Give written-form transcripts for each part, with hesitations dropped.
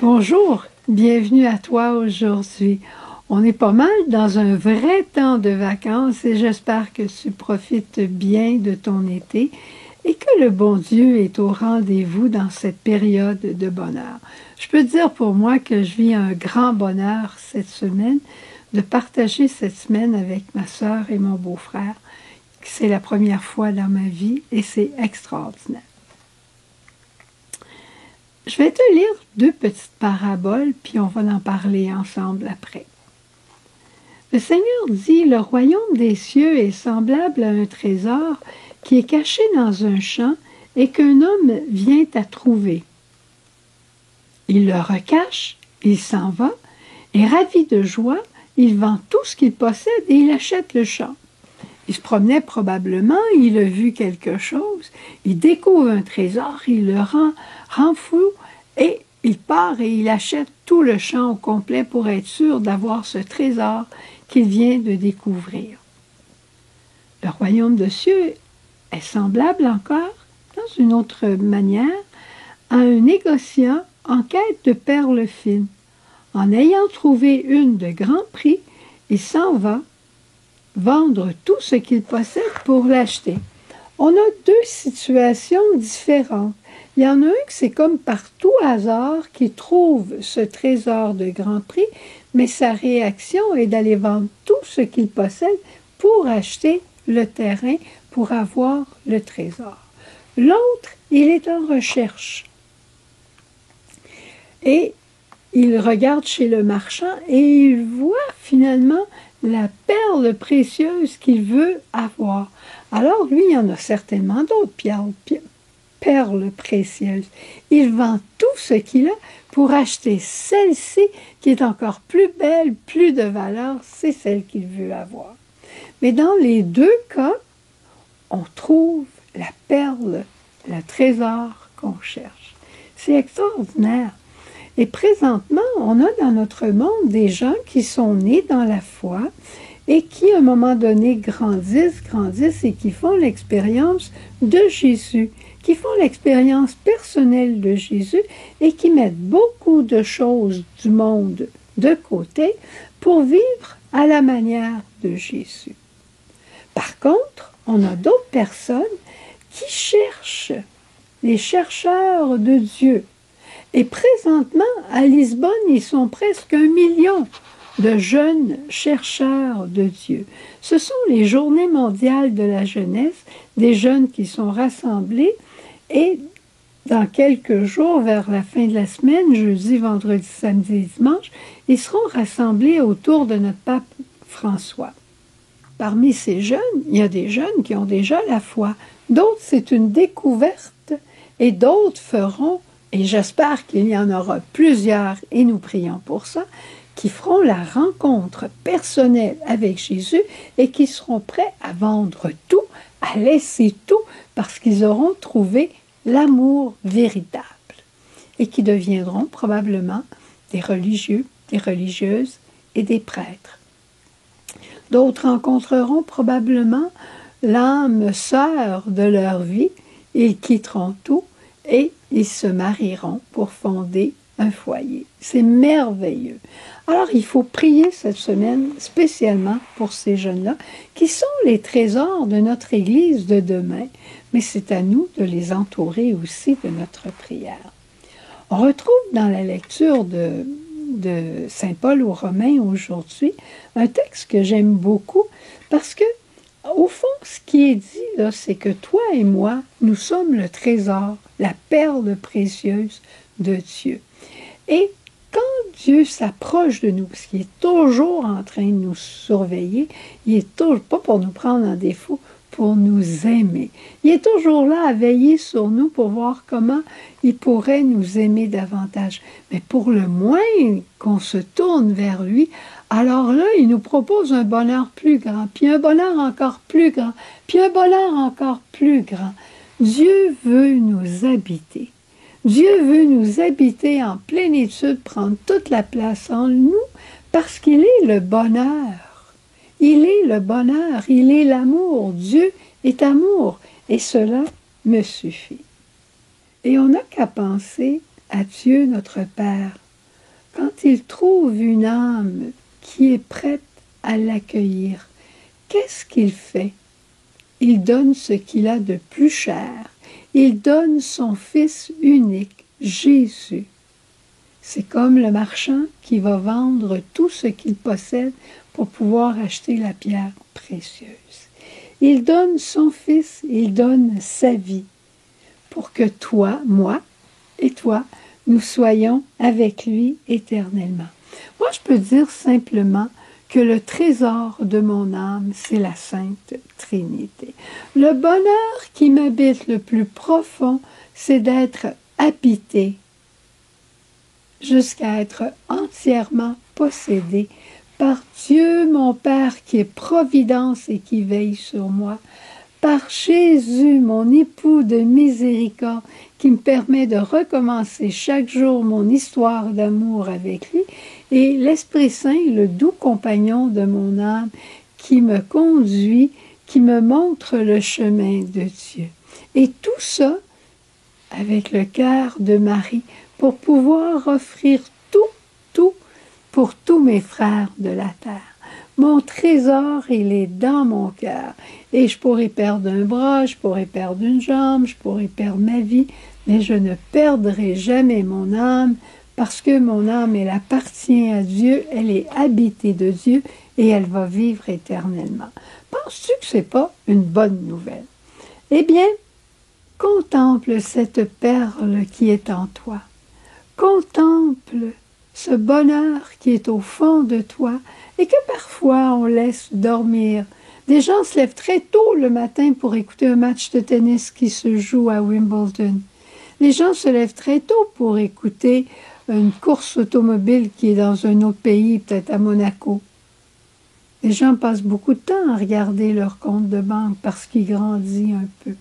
Bonjour, bienvenue à toi aujourd'hui. On est pas mal dans un vrai temps de vacances et j'espère que tu profites bien de ton été et que le bon Dieu est au rendez-vous dans cette période de bonheur. Je peux dire pour moi que je vis un grand bonheur cette semaine, de partager cette semaine avec ma sœur et mon beau-frère. C'est la première fois dans ma vie et c'est extraordinaire. Je vais te lire deux petites paraboles, puis on va en parler ensemble après. Le Seigneur dit, « Le royaume des cieux est semblable à un trésor qui est caché dans un champ et qu'un homme vient à trouver. Il le recache, il s'en va, et ravi de joie, il vend tout ce qu'il possède et il achète le champ. Il se promenait probablement, il a vu quelque chose, il découvre un trésor, il le rend fou et il part et il achète tout le champ au complet pour être sûr d'avoir ce trésor qu'il vient de découvrir. Le royaume des cieux est semblable encore, dans une autre manière, à un négociant en quête de perles fines. En ayant trouvé une de grand prix, il s'en va vendre tout ce qu'il possède pour l'acheter. On a deux situations différentes. Il y en a un qui c'est comme par tout hasard qui trouve ce trésor de grand prix, mais sa réaction est d'aller vendre tout ce qu'il possède pour acheter le terrain, pour avoir le trésor. L'autre, il est en recherche. Et il regarde chez le marchand et il voit finalement la perle précieuse qu'il veut avoir. Alors, lui, il y en a certainement d'autres perles précieuses. Il vend tout ce qu'il a pour acheter celle-ci qui est encore plus belle, plus de valeur, c'est celle qu'il veut avoir. Mais dans les deux cas, on trouve la perle, le trésor qu'on cherche. C'est extraordinaire. Et présentement, on a dans notre monde des gens qui sont nés dans la foi et qui, à un moment donné, grandissent et qui font l'expérience de Jésus, qui font l'expérience personnelle de Jésus et qui mettent beaucoup de choses du monde de côté pour vivre à la manière de Jésus. Par contre, on a d'autres personnes qui cherchent, les chercheurs de Dieu. Et présentement, à Lisbonne, ils sont presque 1 million de jeunes chercheurs de Dieu. Ce sont les journées mondiales de la jeunesse, des jeunes qui sont rassemblés et dans quelques jours, vers la fin de la semaine, jeudi, vendredi, samedi et dimanche, ils seront rassemblés autour de notre pape François. Parmi ces jeunes, il y a des jeunes qui ont déjà la foi. D'autres, c'est une découverte et d'autres feront, et j'espère qu'il y en aura plusieurs, et nous prions pour ça, qui feront la rencontre personnelle avec Jésus et qui seront prêts à vendre tout, à laisser tout, parce qu'ils auront trouvé l'amour véritable et qui deviendront probablement des religieux, des religieuses et des prêtres. D'autres rencontreront probablement l'âme sœur de leur vie, ils quitteront tout et ils se marieront pour fonder un foyer. C'est merveilleux. Alors, il faut prier cette semaine spécialement pour ces jeunes-là, qui sont les trésors de notre Église de demain, mais c'est à nous de les entourer aussi de notre prière. On retrouve dans la lecture de Saint Paul aux Romains aujourd'hui un texte que j'aime beaucoup parce que, au fond, ce qui est dit là, c'est que toi et moi, nous sommes le trésor, la perle précieuse de Dieu. Et quand Dieu s'approche de nous, parce qu'il est toujours en train de nous surveiller, il est toujours pas pour nous prendre en défaut, pour nous aimer. Il est toujours là à veiller sur nous pour voir comment il pourrait nous aimer davantage. Mais pour le moins qu'on se tourne vers lui, alors là, il nous propose un bonheur plus grand, puis un bonheur encore plus grand, puis un bonheur encore plus grand. Dieu veut nous habiter. Dieu veut nous habiter en plénitude, prendre toute la place en nous, parce qu'il est le bonheur. Il est le bonheur, il est l'amour. Dieu est amour, et cela me suffit. Et on n'a qu'à penser à Dieu notre Père quand il trouve une âme qui est prête à l'accueillir, qu'est-ce qu'il fait? Il donne ce qu'il a de plus cher. Il donne son Fils unique, Jésus. C'est comme le marchand qui va vendre tout ce qu'il possède pour pouvoir acheter la pierre précieuse. Il donne son Fils, il donne sa vie pour que toi, moi et toi, nous soyons avec lui éternellement. Moi, je peux dire simplement que le trésor de mon âme, c'est la Sainte Trinité. Le bonheur qui m'habite le plus profond, c'est d'être habité jusqu'à être entièrement possédé par Dieu mon Père qui est providence et qui veille sur moi, par Jésus mon époux de miséricorde qui me permet de recommencer chaque jour mon histoire d'amour avec lui, et l'Esprit Saint, le doux compagnon de mon âme qui me conduit, qui me montre le chemin de Dieu. Et tout ça avec le cœur de Marie pour pouvoir offrir tout pour tous mes frères de la terre. Mon trésor, il est dans mon cœur. Et je pourrais perdre un bras, je pourrais perdre une jambe, je pourrais perdre ma vie, mais je ne perdrai jamais mon âme parce que mon âme, elle appartient à Dieu, elle est habitée de Dieu et elle va vivre éternellement. Penses-tu que ce n'est pas une bonne nouvelle? Eh bien, contemple cette perle qui est en toi. Contemple ce bonheur qui est au fond de toi et que parfois on laisse dormir. Des gens se lèvent très tôt le matin pour écouter un match de tennis qui se joue à Wimbledon. Les gens se lèvent très tôt pour écouter une course automobile qui est dans un autre pays, peut-être à Monaco. Les gens passent beaucoup de temps à regarder leur compte de banque parce qu'il grandit un peu.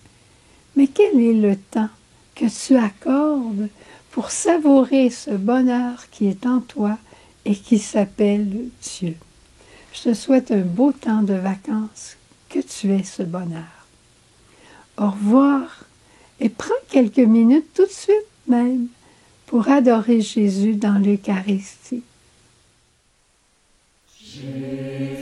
Mais quel est le temps que tu accordes pour savourer ce bonheur qui est en toi et qui s'appelle Dieu? Je te souhaite un beau temps de vacances, que tu aies ce bonheur. Au revoir et prends quelques minutes tout de suite même pour adorer Jésus dans l'Eucharistie. Jésus.